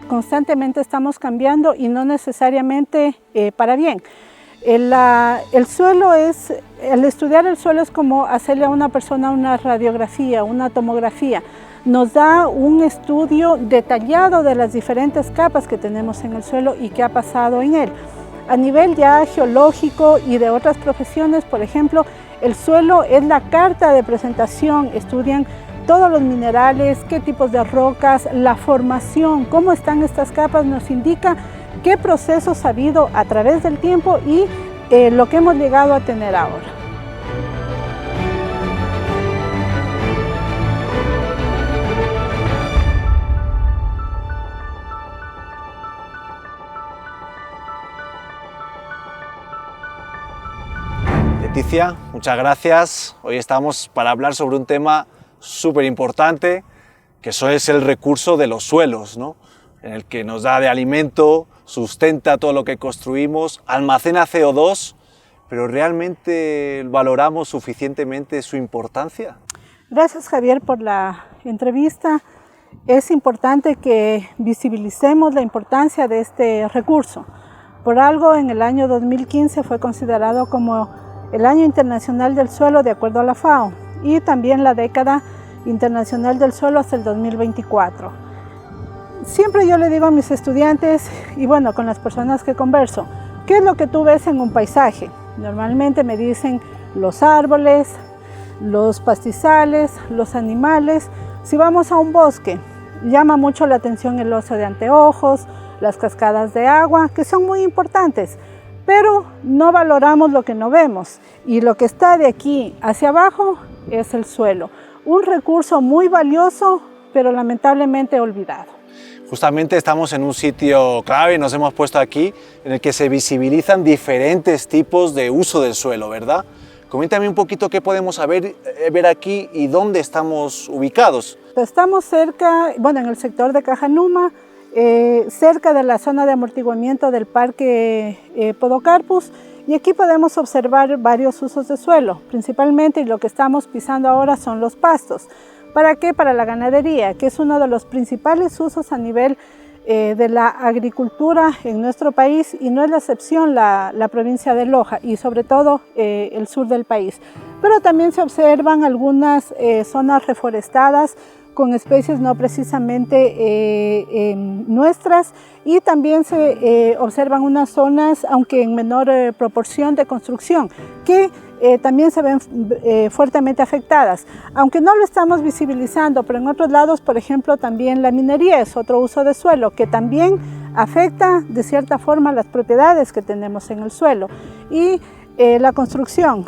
constantemente estamos cambiando y no necesariamente para bien. El estudiar el suelo es como hacerle a una persona una radiografía, una tomografía. Nos da un estudio detallado de las diferentes capas que tenemos en el suelo y qué ha pasado en él. A nivel ya geológico y de otras profesiones, por ejemplo, el suelo es la carta de presentación, estudian todos los minerales, qué tipos de rocas, la formación, cómo están estas capas, nos indica qué procesos ha habido a través del tiempo y lo que hemos llegado a tener ahora. Leticia, muchas gracias. Hoy estamos para hablar sobre un tema súper importante, que eso es el recurso de los suelos, ¿no? En el que nos da de alimento, sustenta todo lo que construimos, almacena CO2, pero ¿realmente valoramos suficientemente su importancia? Gracias, Javier, por la entrevista. Es importante que visibilicemos la importancia de este recurso. Por algo, en el año 2015 fue considerado como el Año Internacional del Suelo de acuerdo a la FAO y también la década internacional del suelo hasta el 2024. Siempre yo le digo a mis estudiantes y bueno, con las personas que converso, ¿qué es lo que tú ves en un paisaje? Normalmente me dicen los árboles, los pastizales, los animales. Si vamos a un bosque, llama mucho la atención el oso de anteojos, las cascadas de agua, que son muy importantes, pero no valoramos lo que no vemos y lo que está de aquí hacia abajo es el suelo, un recurso muy valioso, pero lamentablemente olvidado. Justamente estamos en un sitio clave, nos hemos puesto aquí, en el que se visibilizan diferentes tipos de uso del suelo, ¿verdad? Coméntame un poquito qué podemos ver aquí y dónde estamos ubicados. Estamos cerca, bueno, en el sector de Cajanuma, cerca de la zona de amortiguamiento del Parque Podocarpus, y aquí podemos observar varios usos de suelo, principalmente, y lo que estamos pisando ahora son los pastos. ¿Para qué? Para la ganadería, que es uno de los principales usos a nivel de la agricultura en nuestro país, y no es la excepción la provincia de Loja y sobre todo el sur del país. Pero también se observan algunas zonas reforestadas con especies no precisamente nuestras, y también se observan unas zonas, aunque en menor proporción, de construcción, que también se ven fuertemente afectadas, aunque no lo estamos visibilizando, pero en otros lados, por ejemplo, también la minería es otro uso de suelo que también afecta de cierta forma las propiedades que tenemos en el suelo. Y la construcción,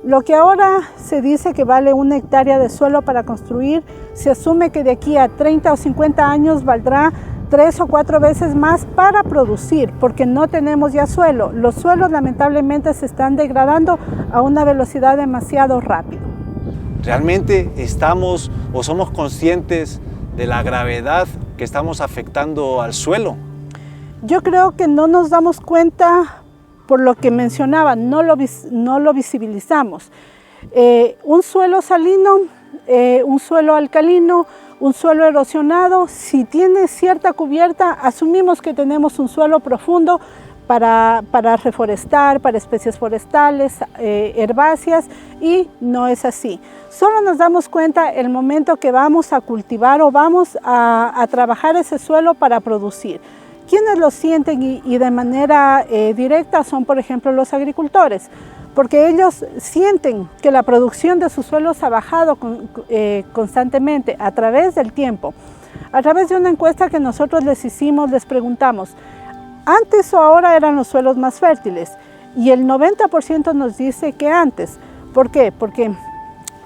lo que ahora se dice que vale 1 hectárea de suelo para construir, se asume que de aquí a 30 o 50 años valdrá 3 o 4 veces más para producir, porque no tenemos ya suelo. Los suelos lamentablemente se están degradando a una velocidad demasiado rápida. ¿Realmente estamos o somos conscientes de la gravedad que estamos afectando al suelo? Yo creo que no nos damos cuenta. Por lo que mencionaba, no lo visibilizamos. Un suelo salino, un suelo alcalino, un suelo erosionado, si tiene cierta cubierta, asumimos que tenemos un suelo profundo para reforestar, para especies forestales, herbáceas, y no es así. Solo nos damos cuenta el momento que vamos a cultivar o vamos a trabajar ese suelo para producir. Quienes lo sienten y de manera directa son, por ejemplo, los agricultores, porque ellos sienten que la producción de sus suelos ha bajado constantemente a través del tiempo. A través de una encuesta que nosotros les hicimos, les preguntamos, ¿antes o ahora eran los suelos más fértiles? Y el 90% nos dice que antes. ¿Por qué? Porque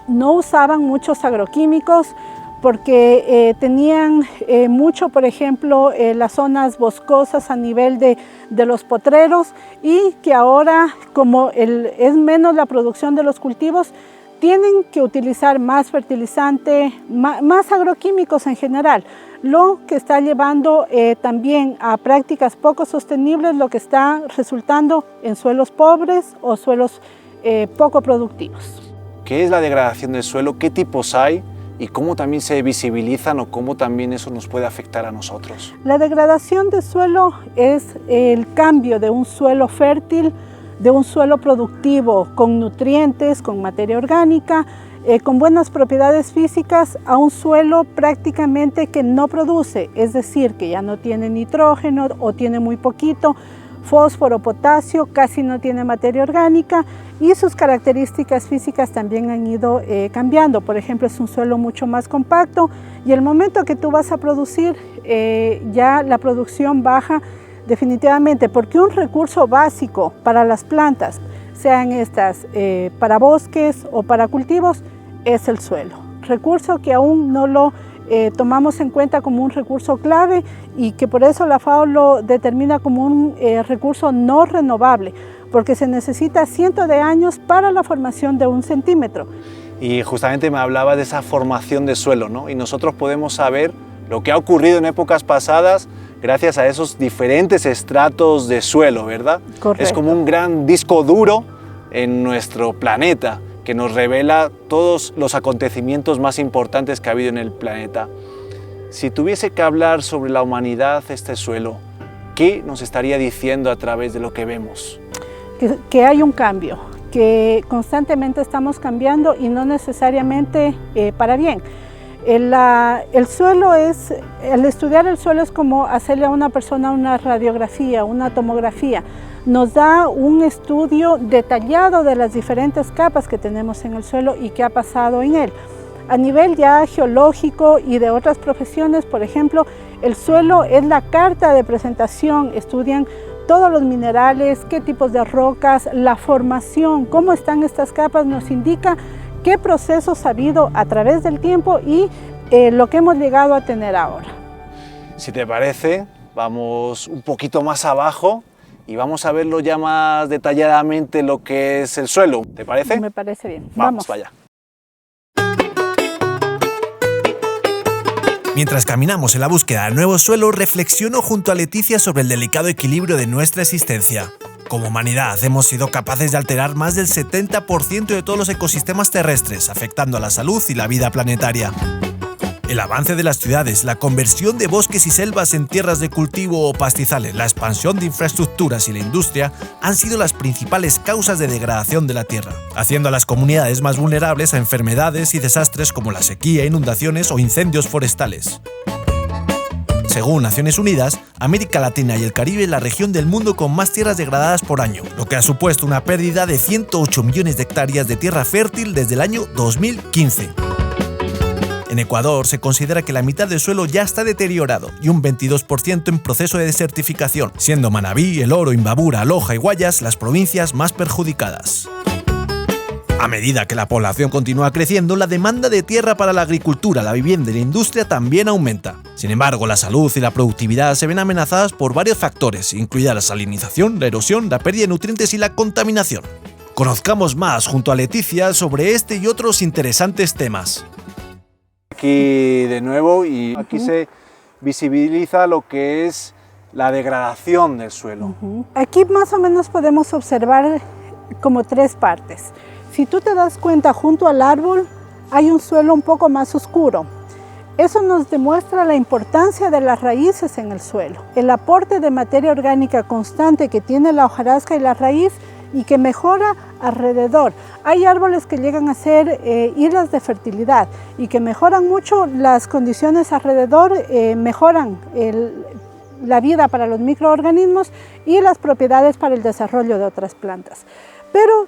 no usaban muchos agroquímicos, porque tenían mucho, por ejemplo, las zonas boscosas a nivel de los potreros, y que ahora, como es menos la producción de los cultivos, tienen que utilizar más fertilizante, más agroquímicos en general, lo que está llevando también a prácticas poco sostenibles, lo que está resultando en suelos pobres o suelos poco productivos. ¿Qué es la degradación del suelo? ¿Qué tipos hay? y cómo también se visibilizan o cómo también eso nos puede afectar a nosotros. La degradación de suelo es el cambio de un suelo fértil, de un suelo productivo con nutrientes, con materia orgánica, con buenas propiedades físicas, a un suelo prácticamente que no produce, es decir, que ya no tiene nitrógeno o tiene muy poquito, fósforo, potasio, casi no tiene materia orgánica y sus características físicas también han ido cambiando. Por ejemplo, es un suelo mucho más compacto y el momento que tú vas a producir, ya la producción baja definitivamente, porque un recurso básico para las plantas, sean estas para bosques o para cultivos, es el suelo. Recurso que aún no lo tomamos en cuenta como un recurso clave y que por eso la FAO lo determina como un recurso no renovable, porque se necesita cientos de años para la formación de 1 centímetro. Y justamente me hablaba de esa formación de suelo, ¿no? Y nosotros podemos saber lo que ha ocurrido en épocas pasadas gracias a esos diferentes estratos de suelo, ¿verdad? Correcto. Es como un gran disco duro en nuestro planeta que nos revela todos los acontecimientos más importantes que ha habido en el planeta. Si tuviese que hablar sobre la humanidad, este suelo, ¿qué nos estaría diciendo a través de lo que vemos? Que hay un cambio, que constantemente estamos cambiando y no necesariamente para bien. El estudiar el suelo es como hacerle a una persona una radiografía, una tomografía. Nos da un estudio detallado de las diferentes capas que tenemos en el suelo y qué ha pasado en él. A nivel ya geológico y de otras profesiones, por ejemplo, el suelo es la carta de presentación. Estudian todos los minerales, qué tipos de rocas, la formación, cómo están estas capas, nos indica qué procesos ha habido a través del tiempo y lo que hemos llegado a tener ahora. Si te parece, vamos un poquito más abajo y vamos a verlo ya más detalladamente lo que es el suelo. ¿Te parece? Me parece bien. Vamos para allá. Mientras caminamos en la búsqueda de nuevos suelos, reflexiono junto a Leticia sobre el delicado equilibrio de nuestra existencia. Como humanidad hemos sido capaces de alterar más del 70% de todos los ecosistemas terrestres, afectando a la salud y la vida planetaria. El avance de las ciudades, la conversión de bosques y selvas en tierras de cultivo o pastizales, la expansión de infraestructuras y la industria han sido las principales causas de degradación de la tierra, haciendo a las comunidades más vulnerables a enfermedades y desastres como la sequía, inundaciones o incendios forestales. Según Naciones Unidas, América Latina y el Caribe es la región del mundo con más tierras degradadas por año, lo que ha supuesto una pérdida de 108 millones de hectáreas de tierra fértil desde el año 2015. En Ecuador se considera que la mitad del suelo ya está deteriorado y un 22% en proceso de desertificación, siendo Manabí, El Oro, Imbabura, Loja y Guayas las provincias más perjudicadas. A medida que la población continúa creciendo, la demanda de tierra para la agricultura, la vivienda y la industria también aumenta. Sin embargo, la salud y la productividad se ven amenazadas por varios factores, incluida la salinización, la erosión, la pérdida de nutrientes y la contaminación. Conozcamos más junto a Leticia sobre este y otros interesantes temas. Aquí de nuevo y aquí se visibiliza lo que es la degradación del suelo. Aquí más o menos podemos observar como 3 partes. Si tú te das cuenta, junto al árbol hay un suelo un poco más oscuro. Eso nos demuestra la importancia de las raíces en el suelo, el aporte de materia orgánica constante que tiene la hojarasca y la raíz y que mejora alrededor. Hay árboles que llegan a ser islas de fertilidad y que mejoran mucho las condiciones alrededor, mejoran la vida para los microorganismos y las propiedades para el desarrollo de otras plantas. Pero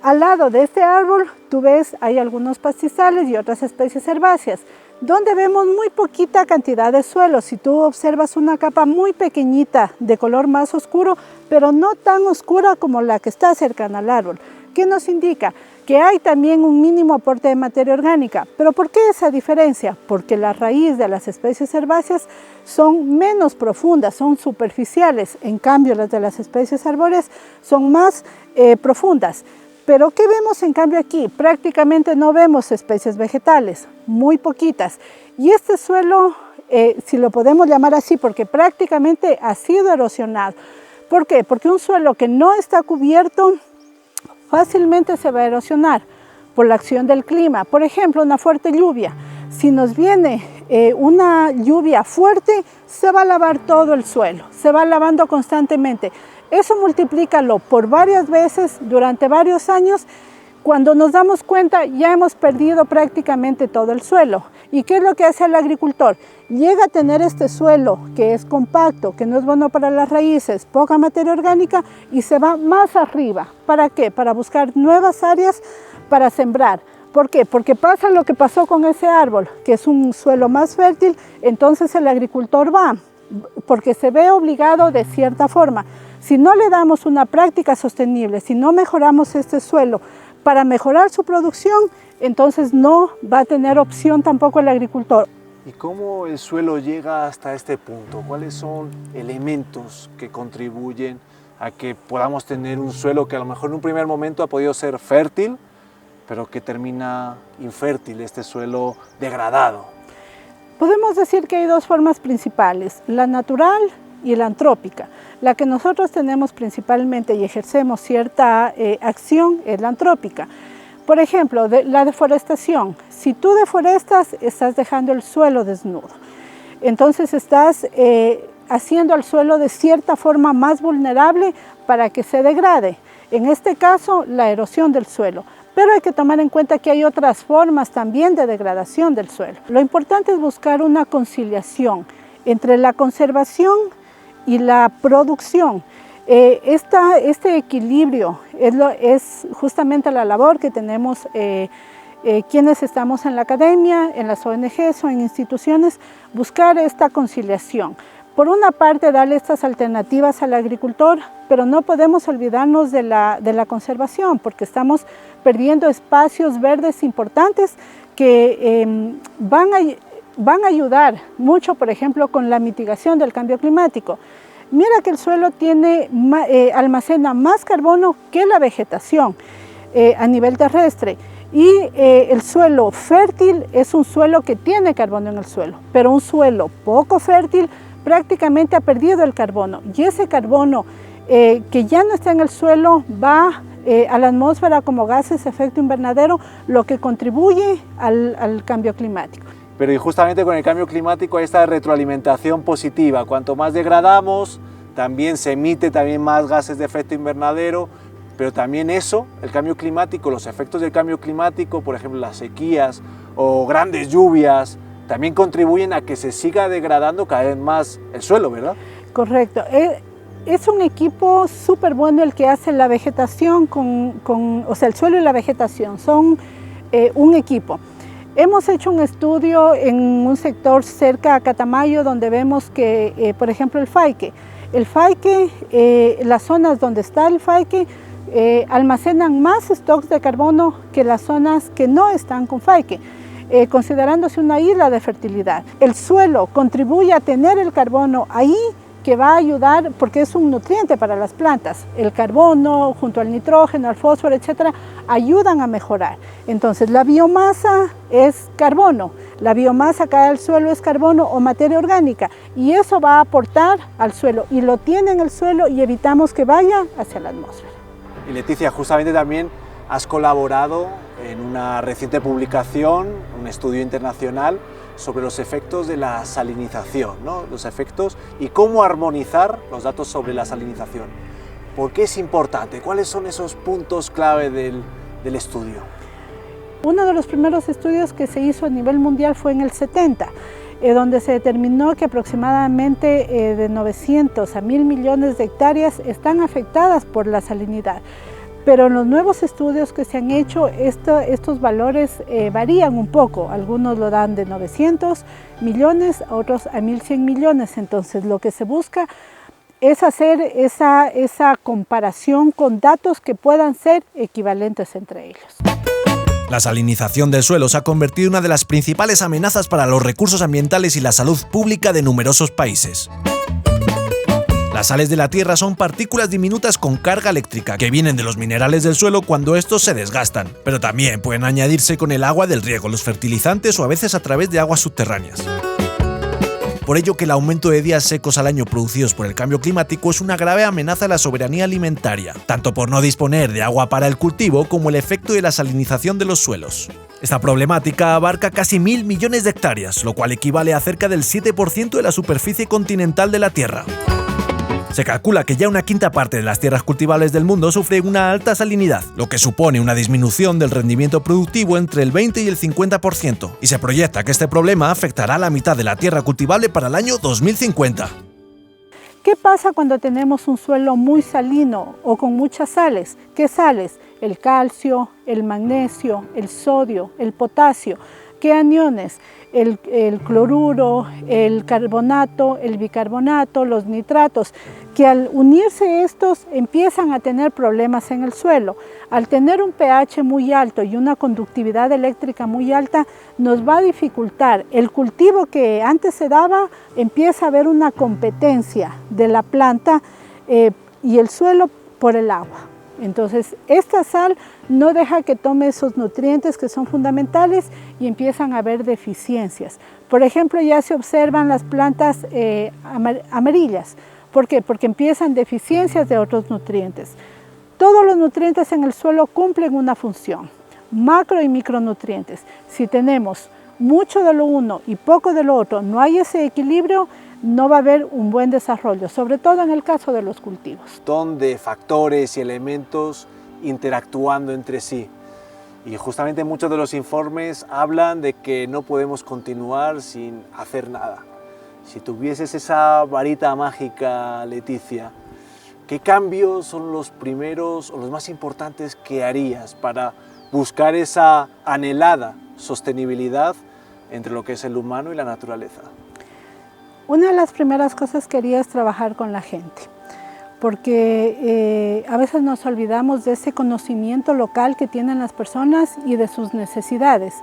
al lado de este árbol, tú ves, hay algunos pastizales y otras especies herbáceas, donde vemos muy poquita cantidad de suelo. Si tú observas una capa muy pequeñita de color más oscuro, pero no tan oscura como la que está cercana al árbol. ¿Qué nos indica? Que hay también un mínimo aporte de materia orgánica. ¿Pero por qué esa diferencia? Porque la raíz de las especies herbáceas son menos profundas, son superficiales. En cambio, las de las especies arbóreas son más profundas. Pero ¿qué vemos en cambio aquí? Prácticamente no vemos especies vegetales, muy poquitas. Y este suelo, si lo podemos llamar así, porque prácticamente ha sido erosionado. ¿Por qué? Porque un suelo que no está cubierto fácilmente se va a erosionar. por la acción del clima. Por ejemplo, una fuerte lluvia. Si nos viene una lluvia fuerte, se va a lavar todo el suelo, se va lavando constantemente. Eso multiplícalo por varias veces durante varios años. Cuando nos damos cuenta, ya hemos perdido prácticamente todo el suelo. ¿Y qué es lo que hace el agricultor? Llega a tener este suelo que es compacto, que no es bueno para las raíces, poca materia orgánica, y se va más arriba. ¿Para qué? Para buscar nuevas áreas para sembrar. ¿Por qué? Porque pasa lo que pasó con ese árbol, que es un suelo más fértil, entonces el agricultor va, porque se ve obligado de cierta forma. Si no le damos una práctica sostenible, si no mejoramos este suelo para mejorar su producción, entonces no va a tener opción tampoco el agricultor. ¿Y cómo el suelo llega hasta este punto? ¿Cuáles son elementos que contribuyen a que podamos tener un suelo que a lo mejor en un primer momento ha podido ser fértil, pero que termina infértil, este suelo degradado? Podemos decir que hay dos formas principales, la natural y la antrópica. La que nosotros tenemos principalmente y ejercemos cierta acción es la antrópica. Por ejemplo, la deforestación. Si tú deforestas, estás dejando el suelo desnudo. Entonces estás haciendo al suelo de cierta forma más vulnerable para que se degrade. En este caso, la erosión del suelo. Pero hay que tomar en cuenta que hay otras formas también de degradación del suelo. Lo importante es buscar una conciliación entre la conservación y la producción. Este equilibrio es justamente la labor que tenemos quienes estamos en la academia, en las ONGs o en instituciones, buscar esta conciliación. Por una parte, darle estas alternativas al agricultor, pero no podemos olvidarnos de la conservación, porque estamos perdiendo espacios verdes importantes que van a ayudar mucho, por ejemplo, con la mitigación del cambio climático. Mira que el suelo almacena más carbono que la vegetación a nivel terrestre. Y el suelo fértil es un suelo que tiene carbono en el suelo, pero un suelo poco fértil prácticamente ha perdido el carbono. Y ese carbono que ya no está en el suelo va a la atmósfera como gases de efecto invernadero, lo que contribuye al cambio climático. Pero y justamente con el cambio climático hay esta retroalimentación positiva. Cuanto más degradamos, también se emite más gases de efecto invernadero, pero también eso, el cambio climático, los efectos del cambio climático, por ejemplo las sequías o grandes lluvias, también contribuyen a que se siga degradando cada vez más el suelo, ¿verdad? Correcto. Es un equipo súper bueno el que hace la vegetación o sea, el suelo y la vegetación son un equipo. Hemos hecho un estudio en un sector cerca a Catamayo donde vemos que, por ejemplo, el faique, las zonas donde está el faique almacenan más stocks de carbono que las zonas que no están con faique, considerándose una isla de fertilidad. El suelo contribuye a tener el carbono ahí, que va a ayudar porque es un nutriente para las plantas. El carbono junto al nitrógeno, al fósforo, etcétera, ayudan a mejorar. Entonces la biomasa es carbono, la biomasa que cae al suelo es carbono o materia orgánica y eso va a aportar al suelo y lo tiene en el suelo y evitamos que vaya hacia la atmósfera. Y Leticia, justamente también has colaborado en una reciente publicación, un estudio internacional sobre los efectos de la salinización, ¿no? Los efectos y cómo armonizar los datos sobre la salinización. ¿Por qué es importante? ¿Cuáles son esos puntos clave del estudio? Uno de los primeros estudios que se hizo a nivel mundial fue en el 70, donde se determinó que aproximadamente de 900 a 1.000 millones de hectáreas están afectadas por la salinidad. Pero en los nuevos estudios que se han hecho, estos valores varían un poco. Algunos lo dan de 900 millones, otros a 1.100 millones. Entonces, lo que se busca es hacer esa comparación con datos que puedan ser equivalentes entre ellos. La salinización del suelo se ha convertido en una de las principales amenazas para los recursos ambientales y la salud pública de numerosos países. Las sales de la tierra son partículas diminutas con carga eléctrica que vienen de los minerales del suelo cuando estos se desgastan, pero también pueden añadirse con el agua del riego, los fertilizantes o a veces a través de aguas subterráneas. por ello que el aumento de días secos al año producidos por el cambio climático es una grave amenaza a la soberanía alimentaria, tanto por no disponer de agua para el cultivo como el efecto de la salinización de los suelos. Esta problemática abarca casi 1.000 millones de hectáreas, lo cual equivale a cerca del 7% de la superficie continental de la Tierra. Se calcula que ya una quinta parte de las tierras cultivables del mundo sufre una alta salinidad, lo que supone una disminución del rendimiento productivo entre el 20 y el 50%, y se proyecta que este problema afectará a la mitad de la tierra cultivable para el año 2050. ¿Qué pasa cuando tenemos un suelo muy salino o con muchas sales? ¿Qué sales? El calcio, el magnesio, el sodio, el potasio. ¿Qué aniones? El cloruro, el carbonato, el bicarbonato, los nitratos, que al unirse estos empiezan a tener problemas en el suelo. Al tener un pH muy alto y una conductividad eléctrica muy alta, nos va a dificultar. El cultivo que antes se daba, empieza a haber una competencia de la planta y el suelo por el agua. Entonces, esta sal no deja que tome esos nutrientes que son fundamentales y empiezan a haber deficiencias. Por ejemplo, ya se observan las plantas amarillas. ¿Por qué? Porque empiezan deficiencias de otros nutrientes. Todos los nutrientes en el suelo cumplen una función, macro y micronutrientes. Si tenemos mucho de lo uno y poco de lo otro, no hay ese equilibrio, no va a haber un buen desarrollo, sobre todo en el caso de los cultivos. De factores y elementos interactuando entre sí. Y justamente muchos de los informes hablan de que no podemos continuar sin hacer nada. Si tuvieses esa varita mágica, Leticia, ¿qué cambios son los primeros o los más importantes que harías para buscar esa anhelada sostenibilidad entre lo que es el humano y la naturaleza? Una de las primeras cosas que haría es trabajar con la gente, porque a veces nos olvidamos de ese conocimiento local que tienen las personas y de sus necesidades.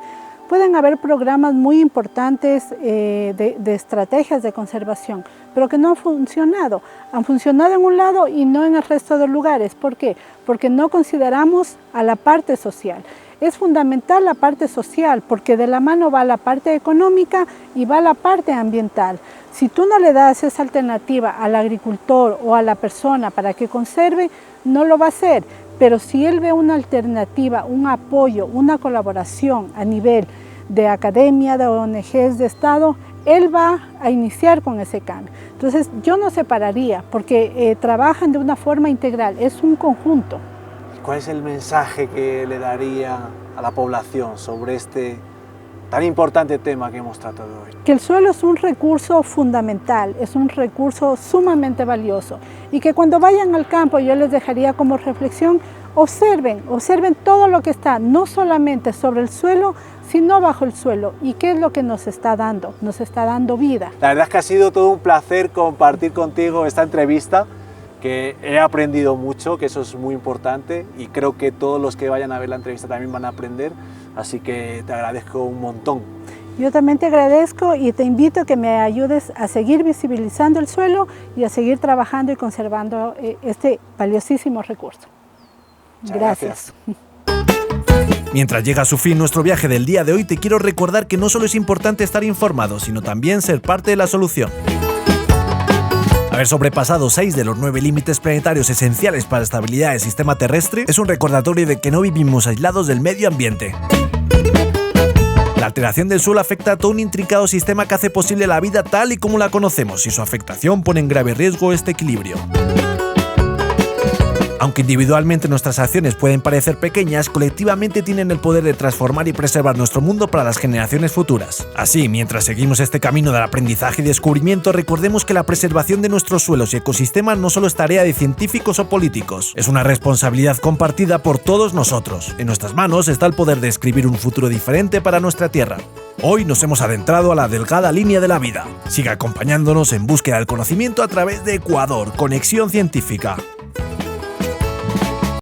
Pueden haber programas muy importantes de estrategias de conservación, pero que no han funcionado. Han funcionado en un lado y no en el resto de lugares. ¿Por qué? Porque no consideramos a la parte social. Es fundamental la parte social, porque de la mano va la parte económica y va la parte ambiental. Si tú no le das esa alternativa al agricultor o a la persona para que conserve, no lo va a hacer. Pero si él ve una alternativa, un apoyo, una colaboración a nivel de academia, de ONGs, de Estado, él va a iniciar con ese cambio. Entonces yo no separaría, porque trabajan de una forma integral, es un conjunto. ¿Cuál es el mensaje que le daría a la población sobre este tan importante tema que hemos tratado hoy? Que el suelo es un recurso fundamental, es un recurso sumamente valioso y que cuando vayan al campo, yo les dejaría como reflexión, observen todo lo que está, no solamente sobre el suelo, sino bajo el suelo. ¿Y qué es lo que nos está dando? Nos está dando vida. La verdad es que ha sido todo un placer compartir contigo esta entrevista, que he aprendido mucho, que eso es muy importante y creo que todos los que vayan a ver la entrevista también van a aprender, así que te agradezco un montón. Yo también te agradezco y te invito a que me ayudes a seguir visibilizando el suelo y a seguir trabajando y conservando este valiosísimo recurso. Gracias. Mientras llega a su fin nuestro viaje del día de hoy, te quiero recordar que no solo es importante estar informado, sino también ser parte de la solución. Haber sobrepasado 6 de los 9 límites planetarios esenciales para la estabilidad del sistema terrestre es un recordatorio de que no vivimos aislados del medio ambiente. La alteración del suelo afecta a todo un intrincado sistema que hace posible la vida tal y como la conocemos, y su afectación pone en grave riesgo este equilibrio. Aunque individualmente nuestras acciones pueden parecer pequeñas, colectivamente tienen el poder de transformar y preservar nuestro mundo para las generaciones futuras. Así, mientras seguimos este camino del aprendizaje y descubrimiento, recordemos que la preservación de nuestros suelos y ecosistemas no solo es tarea de científicos o políticos, es una responsabilidad compartida por todos nosotros. En nuestras manos está el poder de escribir un futuro diferente para nuestra Tierra. Hoy nos hemos adentrado a la delgada línea de la vida. Siga acompañándonos en búsqueda del conocimiento a través de Ecuador, Conexión Científica.